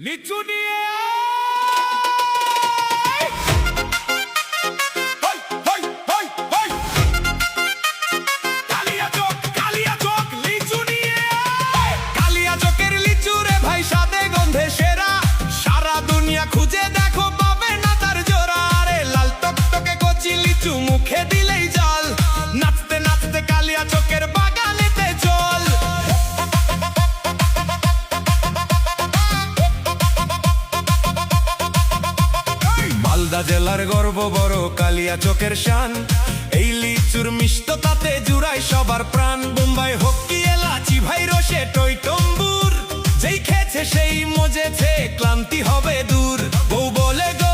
লিচু নিয়ে খুঁজে দেখো পাবে না তার জোড়া রে লাল টকটকে কচি লিচু মুখে দিলেই জল নাচতে নাচতে কালিয়া চকের বাগানেতে চল মালদা জেলার গর্ব বড় কালিয়া চকের শান এই লিচুর মিষ্টতাতে জুড়ায় সবার প্রাণ বোম্বাই হোক কি এলাচি ভাই রসে টই টম্বুর যেই খেয়েছে সেই মজেছে ক্লান্তি হবে দূর বউ বলে গো